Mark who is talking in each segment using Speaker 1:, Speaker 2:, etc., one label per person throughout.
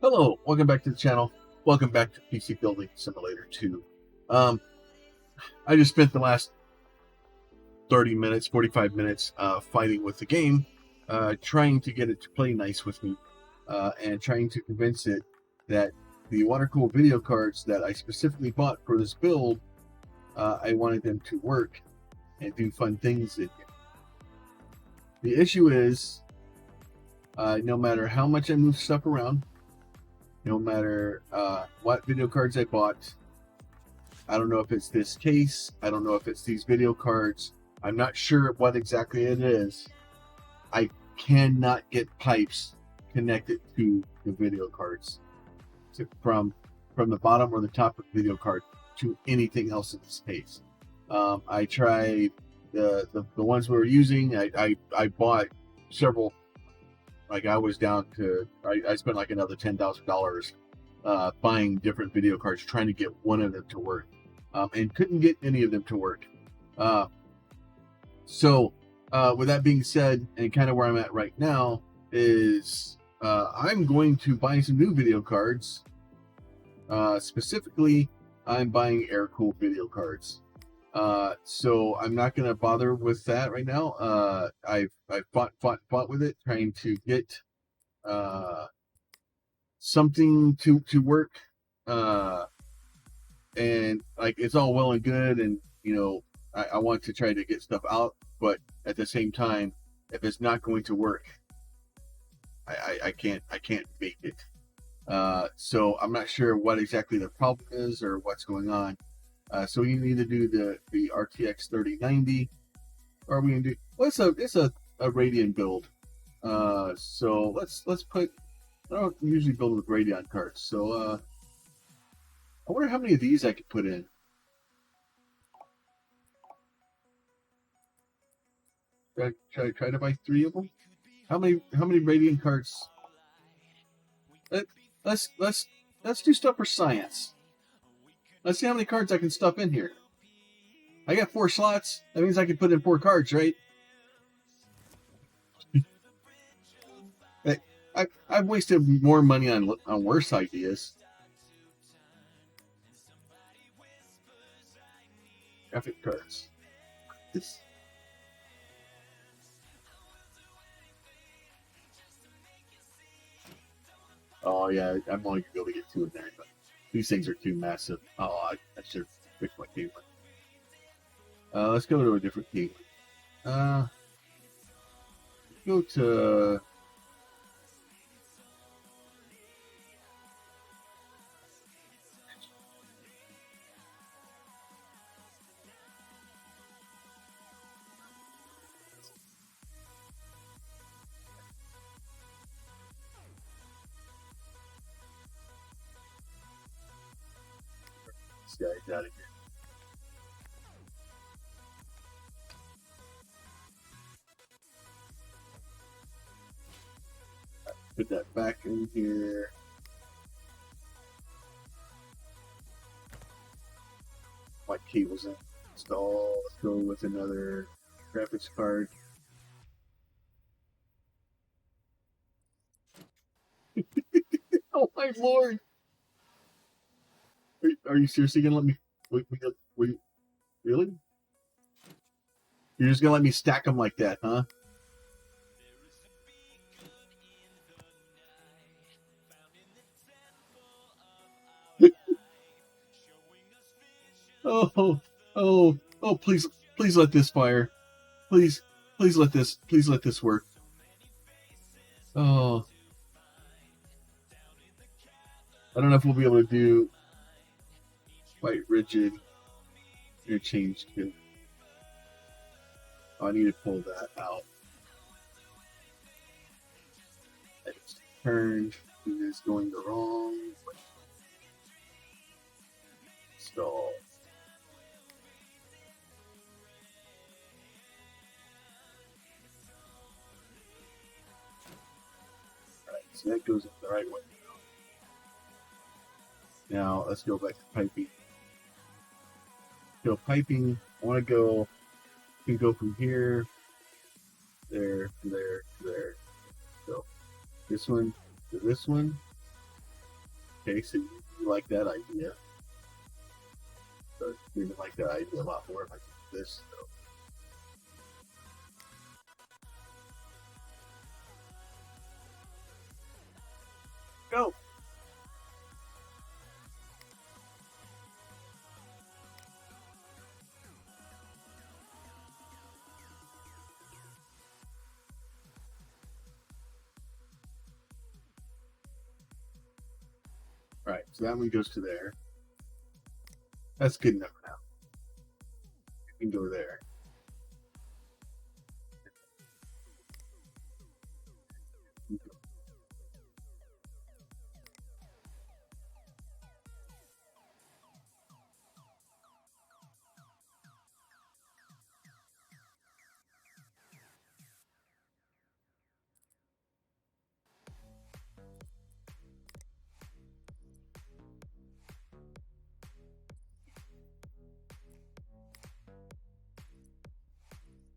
Speaker 1: Hello, welcome back to the channel. Welcome back to PC Building Simulator 2. I just spent the last 30 minutes, 45 minutes fighting with the game, trying to get it to play nice with me, and trying to convince it that the water-cooled video cards that I specifically bought for this build, I wanted them to work and do fun things in here. The issue is, no matter how much I move stuff around, no matter what video cards I bought, I don't know if it's this case, I don't know if it's these video cards, I'm not sure what exactly it is. I cannot get pipes connected to the video cards from the bottom or the top of the video card to anything else in this case. I tried the ones we were using. I bought several. Like I was down to, I spent like another $10,000 buying different video cards, trying to get one of them to work, and couldn't get any of them to work. So with that being said, and kind of where I'm at right now is I'm going to buy some new video cards. Specifically, I'm buying air-cooled video cards. So I'm not going to bother with that right now. I've fought with it, trying to get something to work. And like it's all well and good, and you know I want to try to get stuff out, but at the same time, if it's not going to work, I can't make it. So I'm not sure what exactly the problem is or what's going on. So we can either do the RTX 3090, or we can do it's a Radeon build. So let's put. I don't usually build with Radeon cards, so I wonder how many of these I could put in. Try to buy 3 of them. How many Radeon cards? Let's do stuff for science. Let's see how many cards I can stuff in here. I got 4 slots. That means I can put in 4 cards, right? I've wasted more money on worse ideas. Graphic cards. This. Oh yeah, I'm only gonna be able to get 2 in there, but these things are too massive. Oh, I should fix my cable. Let's go to a different cable. Go to. This guy's out of here. Put that back in here. My cable's installed. Let's go with another graphics card. Oh my lord! Are you seriously gonna let me? Wait, really? You're just gonna let me stack them like that, huh? Oh! Please let this fire. Please let this work. Oh, I don't know if we'll be able to do quite rigid interchange too. Oh, I need to pull that out. It's turned. It is going the wrong way. Install. Alright, so that goes in the right way. Now let's go back to piping. So piping, I want to go. You can go from here, there, there, there. So this one to this one, Okay, so you like that idea. So you like that idea a lot more if I do this. So. Go. All right, so that one goes to there. That's good enough now. You can go there.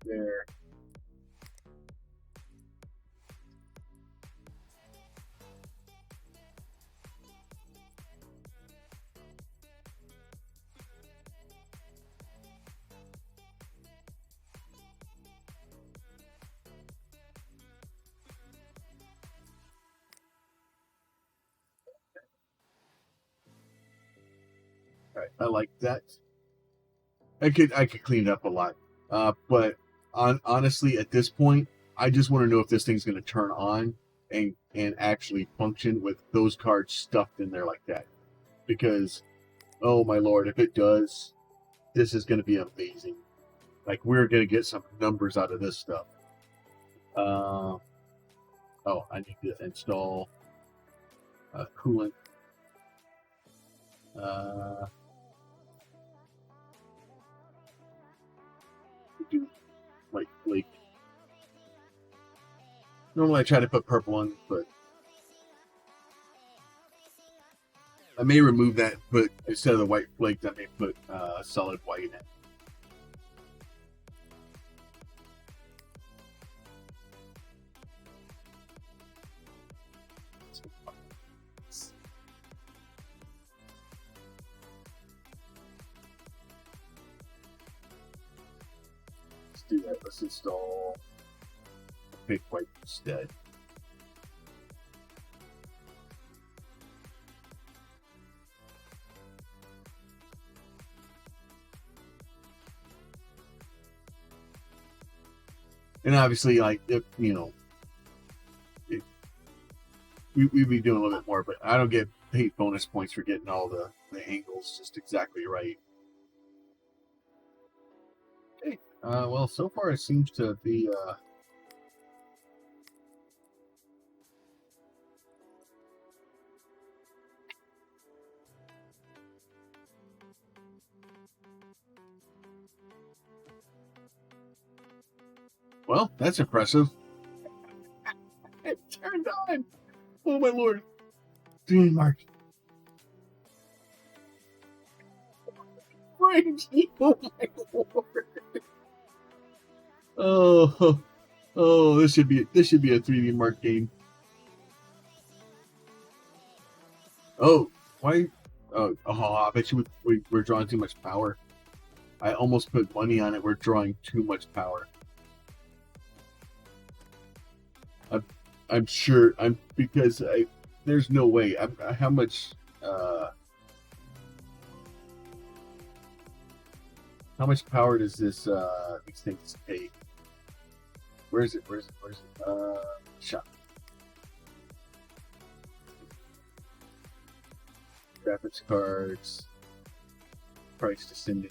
Speaker 1: There. All right, I like that. I could clean it up a lot, but honestly, at this point, I just want to know if this thing's going to turn on and actually function with those cards stuffed in there like that. Because, oh my lord, if it does, this is going to be amazing. Like we're going to get some numbers out of this stuff. Oh, I need to install coolant. Do like flake. Normally I try to put purple on, but I may remove that, but instead of the white flake, I may put solid white in it. Let's do that. Let's install big white instead. And obviously, like, if, you know, we'd be doing a little bit more, but I don't get paid bonus points for getting all the angles just exactly right. Okay. Well, so far it seems to be well, that's impressive. It turned on. Oh my lord. Dude, Mark. Frames. Oh my lord. Oh, this should be a 3D Mark game. Oh, why? Oh, I bet you we're drawing too much power. I almost put money on it. We're drawing too much power. I'm sure. Because there's no way. How much? How much power does this these things take? Where is it? Shop. Graphics cards. Price descending.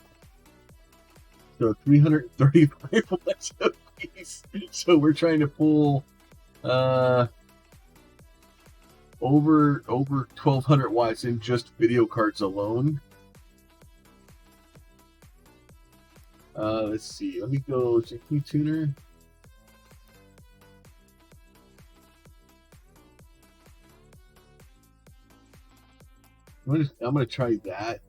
Speaker 1: So 335 watts a piece. So we're trying to pull over 1,200 watts in just video cards alone. Let's see. Let me go GPU tuner. I'm gonna try that.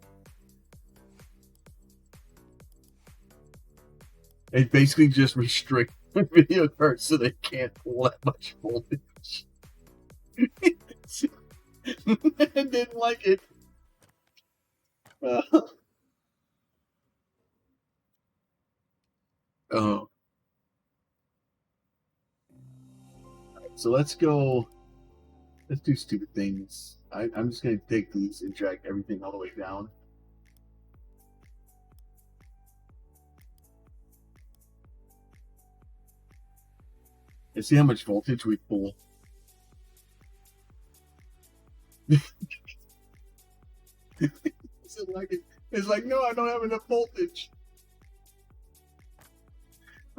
Speaker 1: It basically just restrict video cards so they can't pull that much voltage. Didn't like it. Oh. So let's go. Let's do stupid things. I'm just going to take these and drag everything all the way down. And see how much voltage we pull. It's like, no, I don't have enough voltage.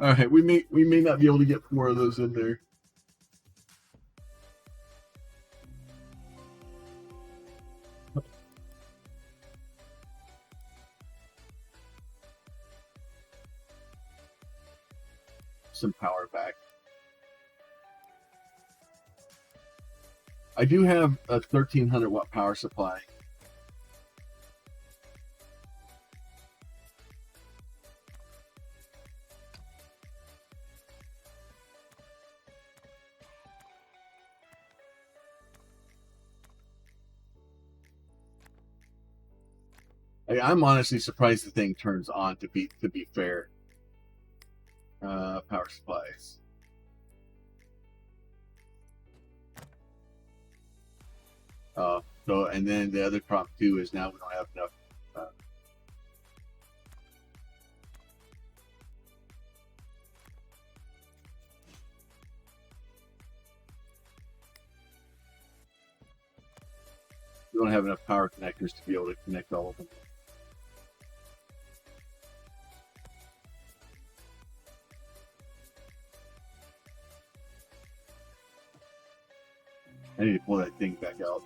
Speaker 1: All right, we may not be able to get 4 of those in there. Some power back. I do have a 1300 watt power supply. I'm honestly surprised the thing turns on. To be fair, power supplies. So and then the other problem too is now we don't have enough. We don't have enough power connectors to be able to connect all of them. I need to pull that thing back out.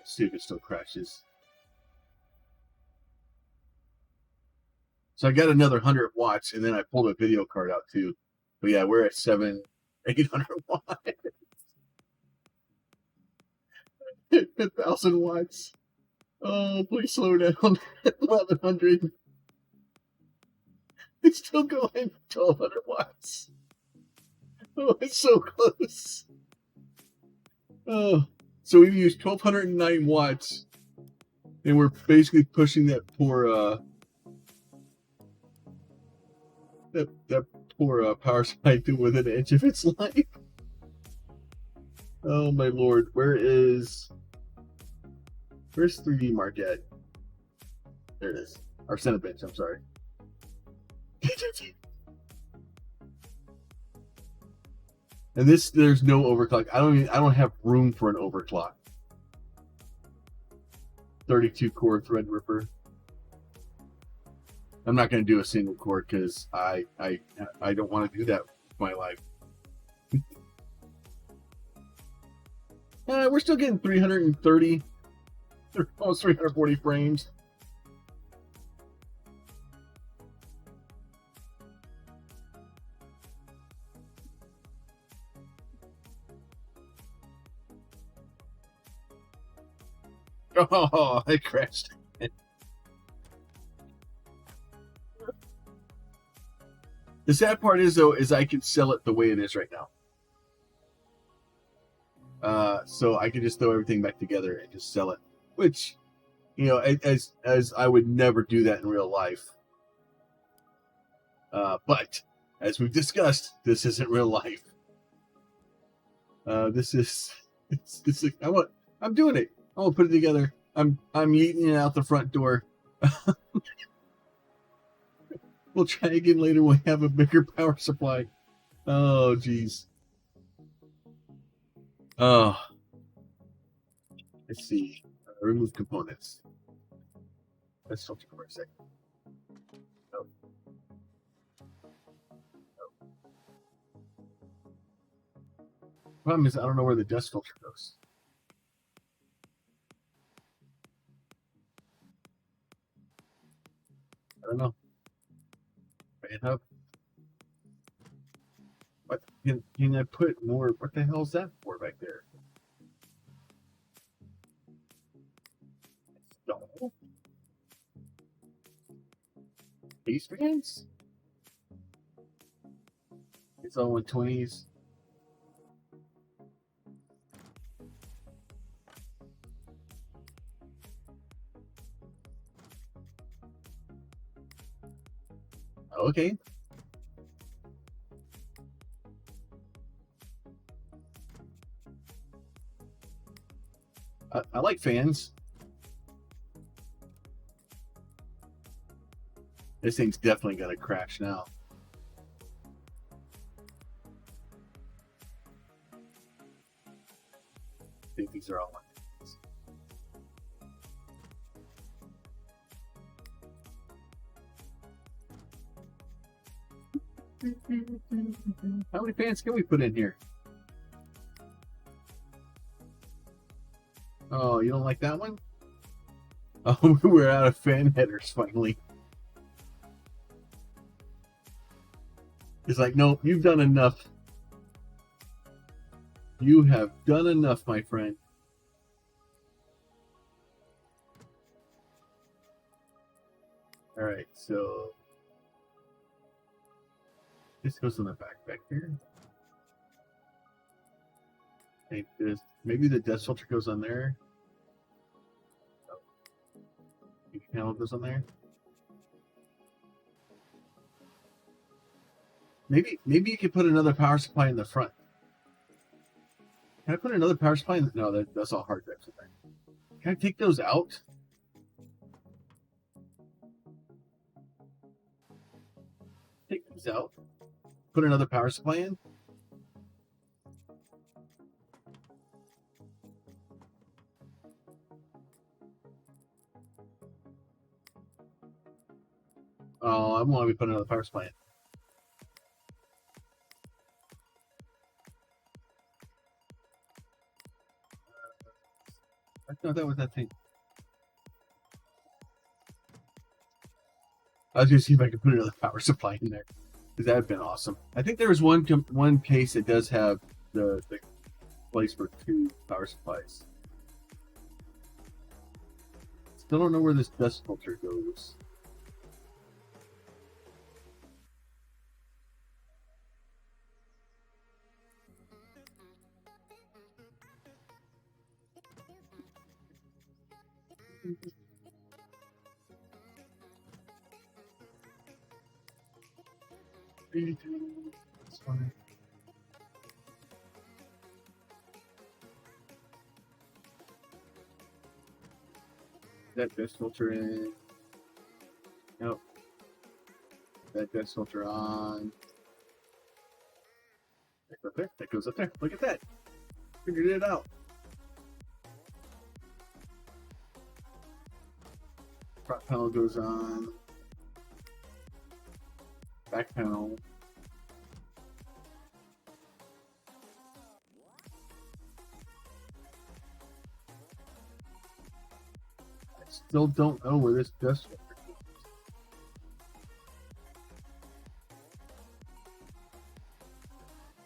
Speaker 1: See if it still crashes. So I got another 100 watts, and then I pulled a video card out too. But yeah, we're at 800 watts. 1,000 watts. Oh, please slow down. 1,100. It's still going. 1,200 watts. Oh, it's so close. Oh, so we've used 1,209 watts, and we're basically pushing that poor that poor power supply to within an inch of its life. Oh my lord, where's 3D Mark at? There it is. Our Cinebench, I'm sorry. And there's no overclock. I don't have room for an overclock. 32 core Threadripper. I'm not going to do a single core because I don't want to do that with my life. We're still getting 330, almost 340 frames. Oh, I crashed. The sad part is, though, is I can sell it the way it is right now. So I can just throw everything back together and just sell it, which, you know, as I would never do that in real life. But as we've discussed, this isn't real life. This is I'm doing it. I want to put it together. I'm eating it out the front door. We'll try again later when we have a bigger power supply. Oh, geez. Oh. Let's see. Remove components. Let's filter for a second. Oh. Oh. Problem is, I don't know where the dust filter goes. I don't know. Fan hub. What can I put more? What the hell is that for back there? No. Ace fans? It's all 120s. Okay. I like fans. This thing's definitely gonna crash now. I think these are all my fans. How many fans can we put in here? Oh, you don't like that one? Oh, we're out of fan headers finally. It's like, no, you've done enough. You have done enough, my friend. All right, so this goes in the back here. Maybe the dust filter goes on there. The panel goes on there. Maybe you could put another power supply in the front. Can I put another power supply in? No, that's all hard drives in there. Can I take those out? Take these out. Put another power supply in. Oh, I want to put another power supply in. I thought that was that thing. I was gonna see if I could put another power supply in there, because that would have been awesome. I think there was one case that does have the place for 2 power supplies. Still don't know where this dust filter goes. That's fine. That dust filter in. Nope. That dust filter on. That goes up there. That goes up there. Look at that. Figured it out. Front panel goes on. Back panel. I still don't know where this dust filter goes.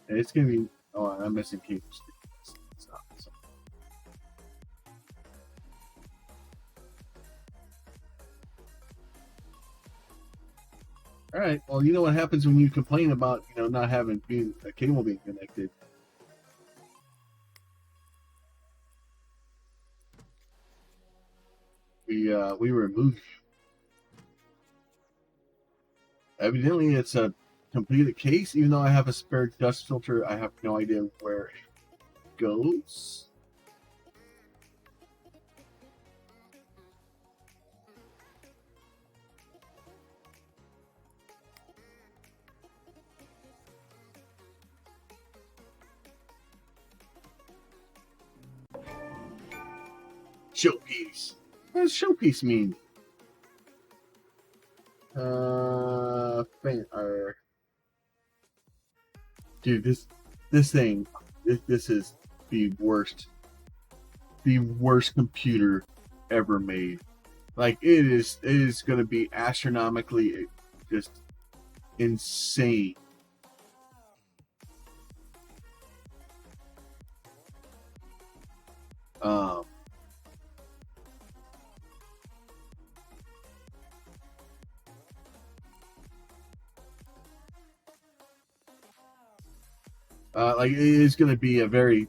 Speaker 1: And it's gonna be. Oh, I'm missing cables. It's not. All right. Well, you know what happens when you complain about not having a cable being connected. We removed. Evidently, it's a completed case. Even though I have a spare dust filter, I have no idea where it goes. Showpiece. What does showpiece mean? Dude, this thing, this is the worst computer ever made. Like it is going to be astronomically just insane. Um, Like it is going to be a very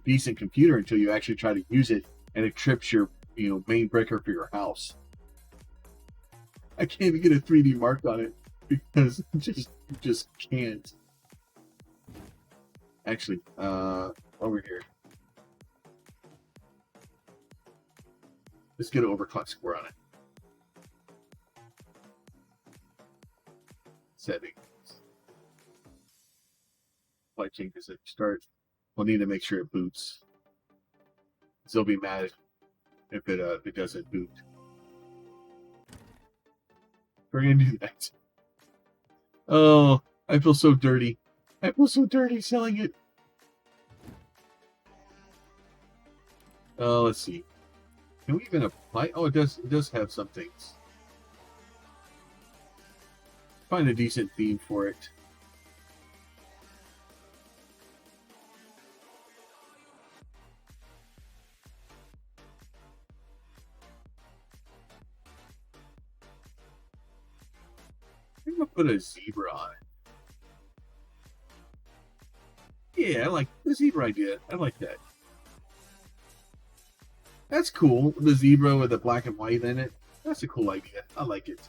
Speaker 1: decent computer until you actually try to use it and it trips your main breaker for your house. I can't even get a 3D mark on it because just can't. Actually, over here, let's get an overclock score on it. Settings. Apply changes at start. We'll need to make sure it boots. They'll be mad if it doesn't boot. We're gonna do that. Oh, I feel so dirty. I feel so dirty selling it. Oh, let's see. Can we even apply? Oh, it does have some things. Find a decent theme for it. I'm gonna put a zebra on it. Yeah, I like the zebra idea. I like that. That's cool. The zebra with the black and white in it. That's a cool idea. I like it.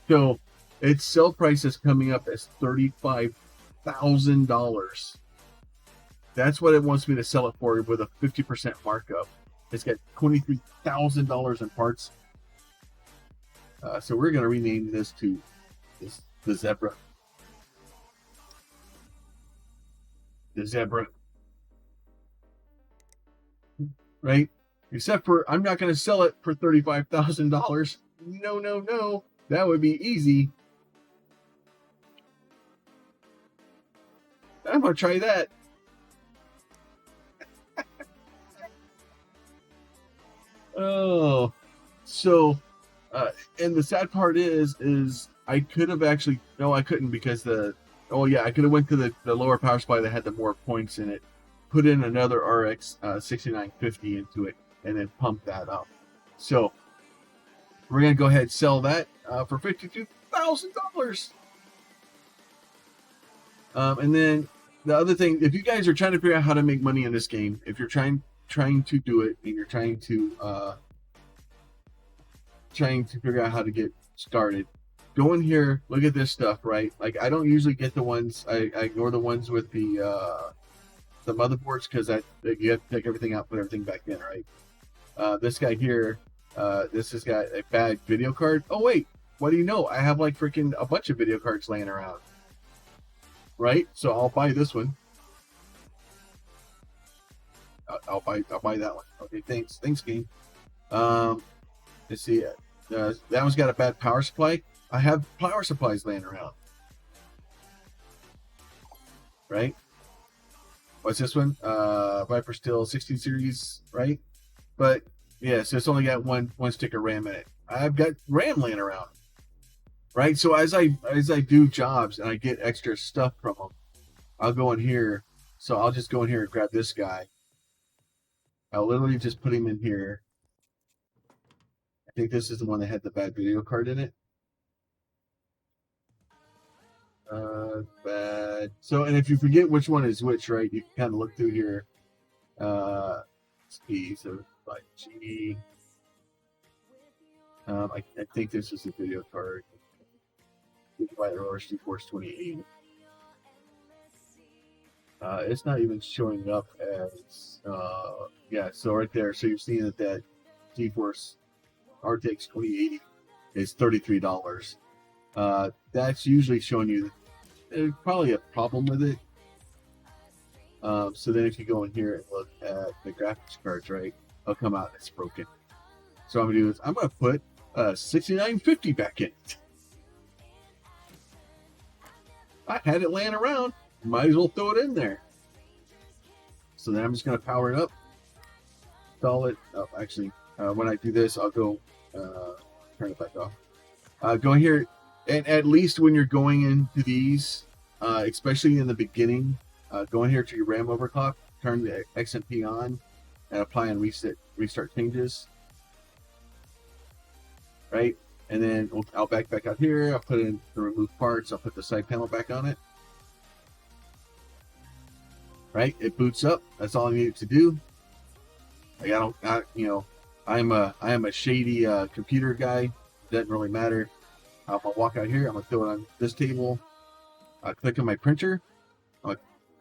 Speaker 1: So its sale price is coming up as $35,000. That's what it wants me to sell it for with a 50% markup. It's got $23,000 in parts. So we're going to rename this to the Zebra. The Zebra. Right? Except for I'm not going to sell it for $35,000. No, no, no. That would be easy. I'm going to try that. Oh, so, and the sad part is I could have actually, no, I couldn't because I could have went to the lower power supply that had the more points in it, put in another RX 6950 into it, and then pump that up. So, we're going to go ahead and sell that for $52,000. And then the other thing, if you guys are trying to figure out how to make money in this game, if you're trying to do it and you're trying to figure out how to get started, go in here, look at this stuff, right? Like I don't usually get the ones, I ignore the ones with the motherboards because you have to take everything out, put everything back in, right? This guy here, this has got a bad video card. Oh wait, what do you know? I have like freaking a bunch of video cards laying around, right? So I'll buy this one. I'll buy that one. Okay, thanks, game. Let's see. That one's got a bad power supply. I have power supplies laying around. Right? What's this one? Viper Steel 16 series, right? But yeah, so it's only got one stick of RAM in it. I've got RAM laying around. Right? So as I do jobs and I get extra stuff from them, I'll go in here. So I'll just go in here and grab this guy. I'll literally just put him in here. I think this is the one that had the bad video card in it. Bad. So, and if you forget which one is which, right, you can kind of look through here. P, so by G. I think this is the video card. By RSG Force 28. It's not even showing up as so right there. So you're seeing that GeForce RTX 2080 is $33. That's usually showing you there's probably a problem with it. So then if you go in here and look at the graphics cards, right, it'll come out and it's broken. So what I'm gonna do is I'm gonna put 6950 back in it. I had it laying around. Might as well throw it in there. So then I'm just going to power it up. Install it. Oh, actually, when I do this, I'll go turn it back off. Go here, and at least when you're going into these, especially in the beginning, go in here to your RAM overclock, turn the XMP on, and apply and restart changes. Right? And then I'll back out here. I'll put in the remove parts. I'll put the side panel back on it. Right, it boots up. That's all I need it to do. Like I am a shady computer guy. Doesn't really matter. I'm gonna walk out here. I'm gonna throw it on this table. I'll click on my printer,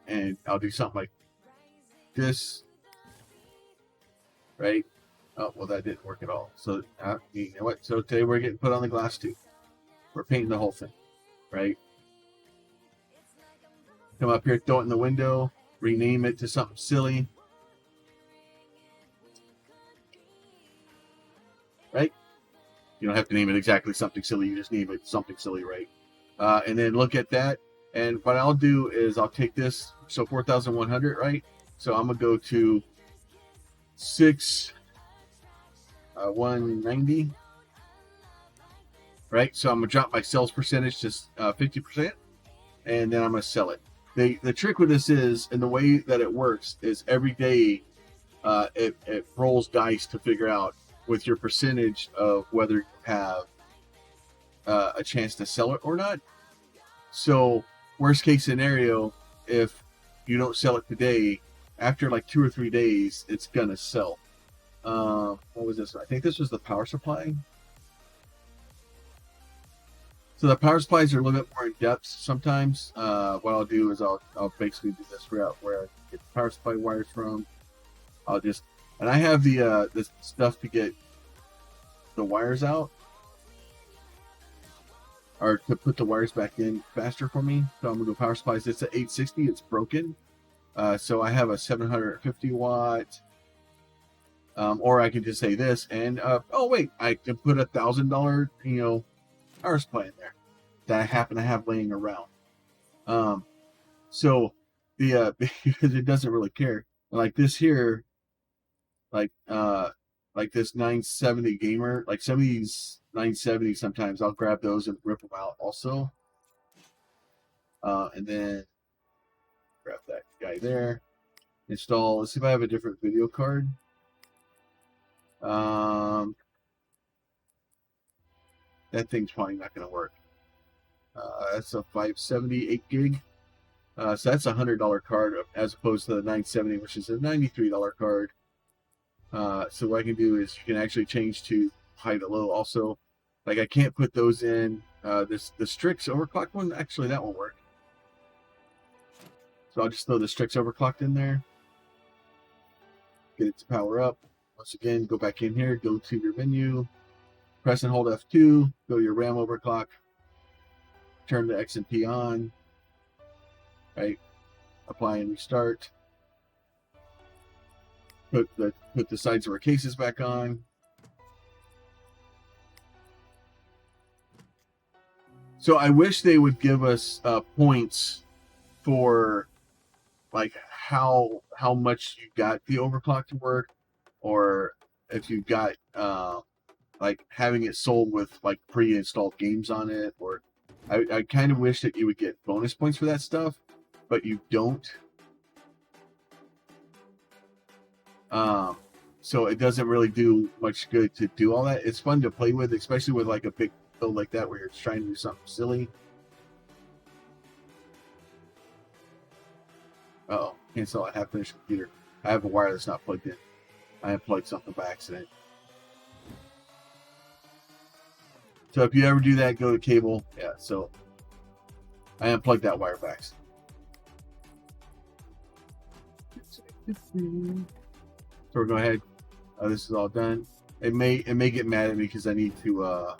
Speaker 1: and I'll do something like this. Right. Oh well, that didn't work at all. So you know what? So today we're getting put on the glass too. We're painting the whole thing. Right. Come up here, throw it in the window, rename it to something silly. Right? You don't have to name it exactly something silly. You just name it something silly, right? And then look at that. And what I'll do is I'll take this. So 4,100, right? So I'm going to go to 190. Right? So I'm going to drop my sales percentage to 50%. And then I'm going to sell it. The trick with this is, and the way that it works is every day it rolls dice to figure out with your percentage of whether you have a chance to sell it or not. So worst case scenario, if you don't sell it today, after like 2 or 3 days, it's gonna sell. What was this? I think this was the power supply. So the power supplies are a little bit more in depth sometimes. What I'll do is I'll basically do this route where I get the power supply wires from. And I have the stuff to get the wires out, or to put the wires back in faster for me. So I'm gonna go power supplies. It's an 860. It's broken. So I have a 750 watt. Or I can just say this, and oh wait, I can put $1,000 power supply in there that I happen to have laying around. So the because it doesn't really care. Like this here, like this 970 gamer, like some of these 970 sometimes I'll grab those and rip them out also. And then grab that guy there. Install. Let's see if I have a different video card. That thing's probably not going to work. That's a 578 gig. So that's a $100 card as opposed to the 970, which is a $93 card. So what I can do is you can actually change to high to low also. Like I can't put those in. The Strix overclock one, actually that won't work. So I'll just throw the Strix overclocked in there. Get it to power up. Once again, go back in here, go to your menu, press and hold F2, go to your RAM overclock, turn the XMP on, right? Apply and restart. Put the sides of our cases back on. So I wish they would give us points for like how much you got the overclock to work, or if you got like having it sold with like pre-installed games on it, or I kind of wish that you would get bonus points for that stuff, but you don't. So it doesn't really do much good to do all that. It's fun to play with, especially with like a big build like that where you're trying to do something silly. Uh-oh, cancel a half-finished computer. I have a wire that's not plugged in. I unplugged something by accident. So if you ever do that, go to cable. Yeah, so I unplugged that wire back. So we're going ahead. This is all done. It may get mad at me because I need to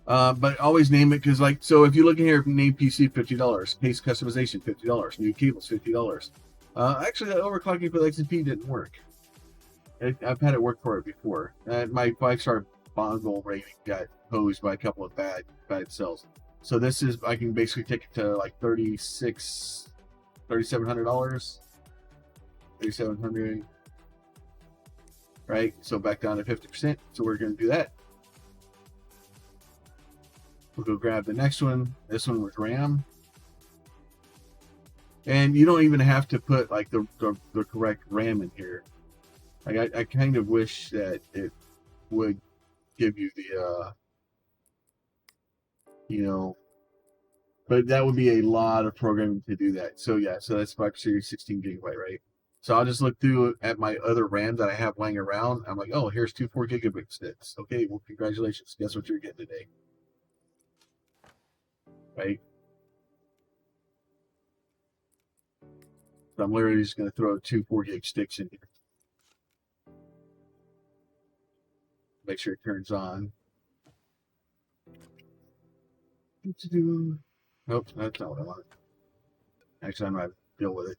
Speaker 1: but always name it, because like, so if you look in here, name PC $50, case customization $50, new cables $50. Actually, that overclocking for the XMP didn't work. I've had it work for it before. My 5-star bongle rating got posed by a couple of bad cells. So this is, I can basically take it to like $3,700, $3,700, right? So back down to 50%. So we're going to do that. We'll go grab the next one. This one was RAM. And you don't even have to put like the correct RAM in here. Like I kind of wish that it would give you the you know, but that would be a lot of programming to do that. So yeah, so that's 5 series 16 gigabyte, right? So I'll just look through at my other RAM that I have laying around. I'm like, oh, here's 2 4 gigabit sticks. Okay, well, congratulations. Guess what you're getting today, right? So I'm literally just going to throw 2 4 gig sticks in here. Make sure it turns on. Nope, that's not what I want. Actually, I'm not deal with it.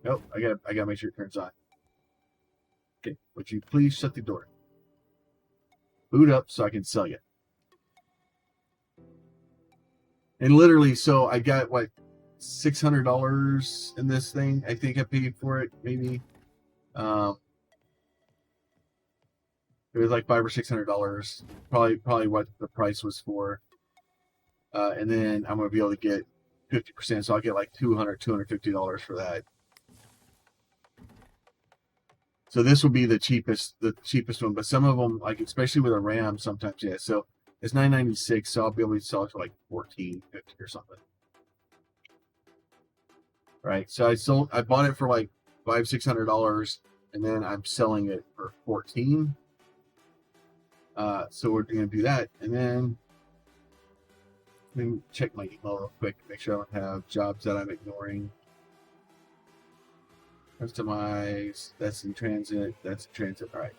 Speaker 1: Nope, I gotta make sure it turns on. Okay, would you please shut the door? Boot up so I can sell you. And literally, so I got what, $600 in this thing. I think I paid for it, maybe. It was like $500 or $600. Probably what the price was for. And then I'm gonna be able to get 50%, so I'll get like $250 for that. So this will be the cheapest one, but some of them, like especially with a RAM, sometimes yeah. So it's $996, so I'll be able to sell it for like $14.50 or something. Right. So I bought it for like $500-$600, and then I'm selling it for $14. So we're gonna do that, and then let me check my email real quick to make sure I don't have jobs that I'm ignoring. Customize, that's in transit, that's in transit. All right.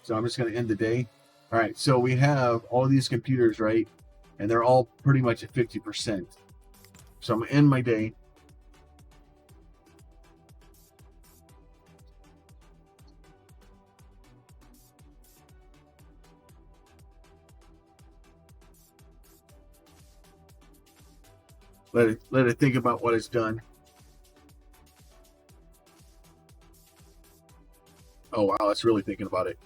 Speaker 1: So I'm just going to end the day. All right. So we have all these computers, right? And they're all pretty much at 50%. So I'm going to end my day. Let it think about what it's done. Oh wow, it's really thinking about it.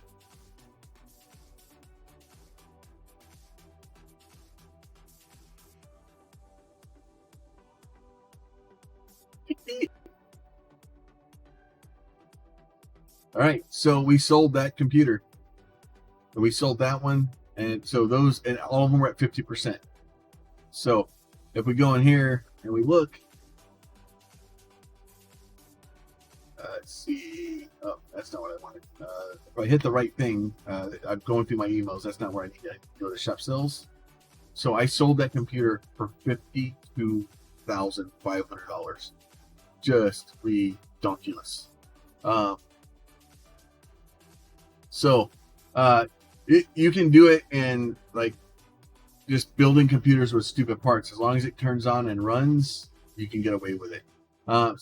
Speaker 1: All right, so we sold that computer. We sold that one, and so those, and all of them were at 50%. So if we go in here and we look, let's see. Oh, that's not what I wanted. If I hit the right thing, I'm going through my emails. That's not where I need to go to shop sales. So I sold that computer for $52,500. Just ridiculous. You can do it in like just building computers with stupid parts. As long as it turns on and runs, you can get away with it. But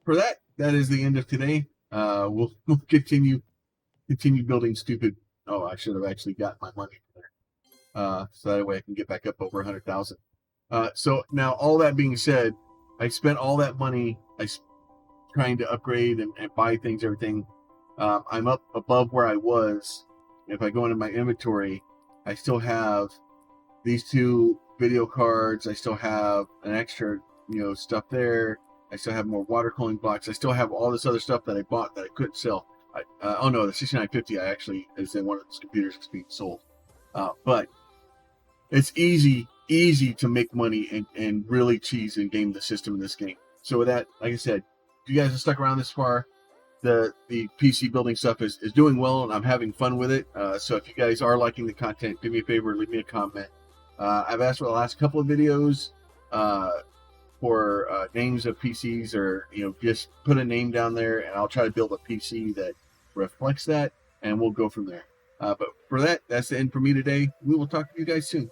Speaker 1: for that is the end of today. We'll continue building stupid. Oh, I should have actually got my money there. So that way I can get back up over 100,000. So now, all that being said, I spent all that money trying to upgrade and buy things, everything. I'm up above where I was. If I go into my inventory, I still have these 2 video cards. I still have an extra, stuff there. I still have more water cooling blocks. I still have all this other stuff that I bought that I couldn't sell. Oh no, the 6950 I actually is in one of those computers that's being sold. But it's easy to make money and really cheese and game the system in this game. So with that, like I said, if you guys have stuck around this far, the PC building stuff is doing well, and I'm having fun with it. So if you guys are liking the content, do me a favor, leave me a comment. I've asked for the last couple of videos for names of PCs, or just put a name down there, and I'll try to build a PC that reflects that, and we'll go from there. But for that, that's the end for me today. We will talk to you guys soon.